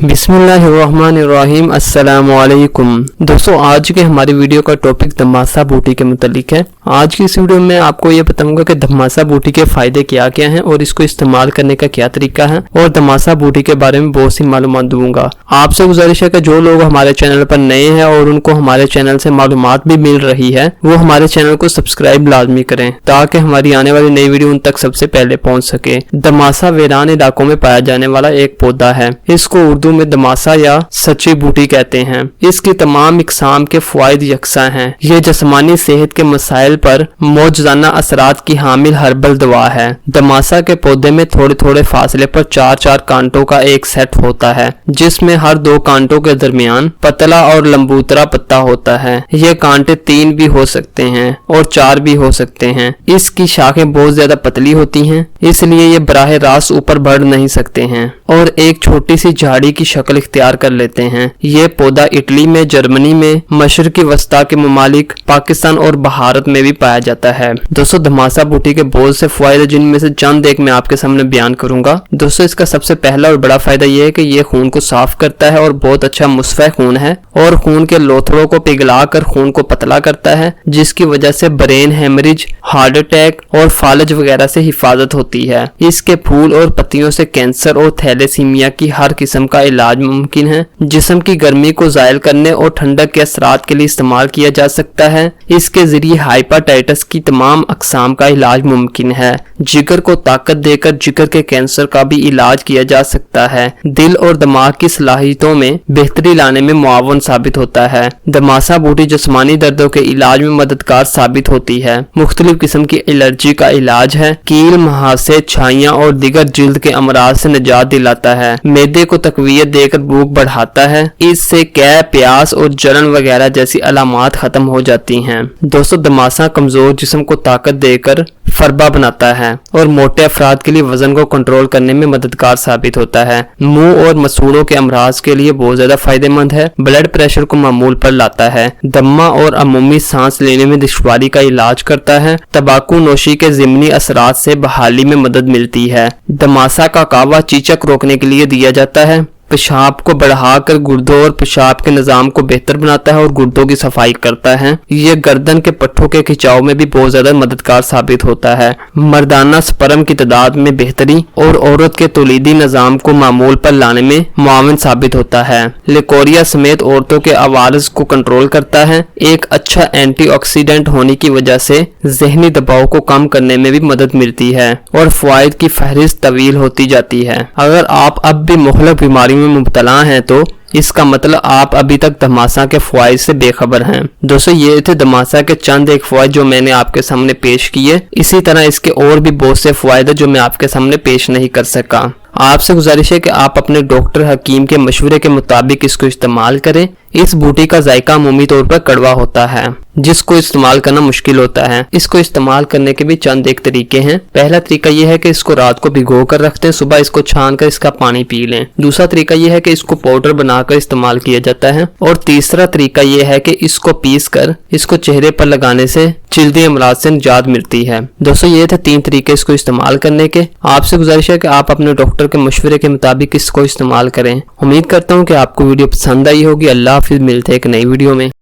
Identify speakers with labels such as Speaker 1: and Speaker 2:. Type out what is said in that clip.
Speaker 1: बिस्मिल्लाहिर्रहमानिर्रहीम। अस्सलाम वालेकुम दोस्तों, आज के हमारी वीडियो का टॉपिक धमासा बूटी के मुतालिक है। आज की इस वीडियो में आपको ये बताऊंगा कि धमासा बूटी के फायदे क्या क्या हैं और इसको इस्तेमाल करने का क्या तरीका है, और धमासा बूटी के बारे में बहुत सी मालूमात दूंगा। आपसे गुजारिश है कि जो लोग हमारे चैनल पर नए हैं और उनको हमारे चैनल से मालूमात भी मिल रही है, वो हमारे चैनल को सब्सक्राइब लाजमी करें ताकि हमारी आने वाली नई वीडियो उन तक सबसे पहले पहुंच सके। धमासा वीरान इलाकों में पाया जाने वाला एक पौधा है। इसको उर्दू में धमासा या सच्ची बूटी कहते हैं। इसकी तमाम इकसाम के फायदे यकसा हैं। ये जिस्मानी सेहत के मसाइल पर मौजूदाना असरात की हामिल हर्बल दवा है। धमासा के पौधे में थोड़े थोड़े फासले पर 4-4 कांटों का एक सेट होता है, जिसमें हर 2 कांटों के दरमियान पतला और लंबूतरा पत्ता होता है। ये कांटे 3 भी हो सकते हैं और 4 भी हो सकते हैं। इसकी शाखें बहुत ज्यादा पतली होती हैं, इसलिए ये बराह रास्त ऊपर बढ़ नहीं सकते हैं और एक छोटी सी झाड़ी की शक्ल इख्तियार कर लेते हैं। ये पौधा इटली में, जर्मनी में, मशरकी वस्ता के ममालिक, पाकिस्तान और भारत में भी पाया जाता है। दोस्तों, धमासा बूटी के बहुत से फायदे, जिनमें से चंद एक मैं आपके सामने बयान करूंगा। दोस्तों, इसका सबसे पहला और बड़ा फायदा यह है कि ये खून को साफ करता है और बहुत अच्छा मुस्फे खून है और खून के लोथड़ों को पिघला कर खून को पतला करता है, जिसकी वजह से ब्रेन हेमरेज, हार्ट अटैक और फालज वगैरह से हिफाजत होती है। इसके फूल और पत्तियों से कैंसर और थैलेसीमिया की हर किस्म का इलाज मुमकिन है। जिस्म की गर्मी को ज़ायल करने और ठंडक के असरात के लिए इस्तेमाल किया जा सकता है। इसके जरिए हाइपाटाइटिस की तमाम अकसाम का इलाज मुमकिन है। जिगर को ताकत देकर जिगर के कैंसर का भी इलाज किया जा सकता है। दिल और दिमाग की सलाहियतों में बेहतरी लाने में मुआवन साबित होता है। धमासा बूटी जिस्मानी दर्दों के इलाज में मददगार साबित होती है। मुख्तलिफ किस्म की एलर्जी का इलाज है। कील, मुहासे, छाइयाँ और दिगर जिल्द के अमराज से निजात दिलाता है। मैदे को तकवीयत देकर भूख बढ़ाता है। इससे कै, प्यास और जलन वगैरह जैसी अलामात खत्म हो जाती हैं। दोस्तों, धमासा कमजोर जिस्म को ताकत देकर फरबा बनाता है और मोटे अफराद के लिए वजन को कंट्रोल करने में मददगार साबित होता है। मुंह और मसूड़ों के अमराज के लिए बहुत ज्यादा फायदेमंद है। ब्लड प्रेशर को मामूल पर लाता है। दम्मा और अमूमी सांस लेने में दुश्वारी का इलाज करता है। तंबाकू नोशी के ज़िमनी असरात से बहाली में मदद मिलती है। धमासा का कावा चीचक रोकने के लिए दिया जाता है। पेशाब को बढ़ाकर गुर्दों और पेशाब के निजाम को बेहतर बनाता है और गुर्दों की सफाई करता है। ये गर्दन के पट्टों के खिंचाव में भी बहुत ज्यादा मददगार साबित होता है। मर्दाना स्पर्म की तादाद में बेहतरी और औरत के तौलीदी निजाम को मामूल पर लाने में मुआविन साबित होता है। लिकोरिया समेत औरतों के आवाज़ को कंट्रोल करता है। एक अच्छा एंटीऑक्सीडेंट होने की वजह से जहनी दबाव को कम करने में भी मदद मिलती है और फवाइद की फहरिस्त तवील होती जाती है। अगर आप अब भी मुख्तलिफ बीमारी में मुब्तला हैं तो इसका मतलब आप अभी तक धमासा के फवाइद से बेखबर हैं। दोस्तों, ये थे धमासा के चंद एक फवाइद जो मैंने आपके सामने पेश किए। इसी तरह इसके और भी बहुत से फवाइद जो मैं आपके सामने पेश नहीं कर सका। आपसे गुजारिश है कि आप अपने डॉक्टर हकीम के मशवरे के मुताबिक इसको इस्तेमाल करें। इस बूटी का जायका अमूमी तौर पर कड़वा होता है, जिसको इस्तेमाल करना मुश्किल होता है। इसको इस्तेमाल करने के भी चंद एक तरीके हैं। पहला तरीका यह है कि इसको रात को भिगो कर रखते हैं, सुबह इसको छान कर इसका पानी पी लें। दूसरा तरीका यह है कि इसको पाउडर बनाकर इस्तेमाल किया जाता है। और तीसरा तरीका यह है कि इसको पीस कर इसको चेहरे पर लगाने से जिल्दी अमराज से निजात मिलती है। दोस्तों, ये थे 3 तरीके इसको इस्तेमाल करने के। आपसे गुजारिश है कि आप अपने डॉक्टर के मशवरे के मुताबिक इसको इस्तेमाल करें। उम्मीद करता हूँ कि आपको वीडियो पसंद आई होगी। अल्लाह हाफिज़, मिलते हैं एक नई वीडियो में।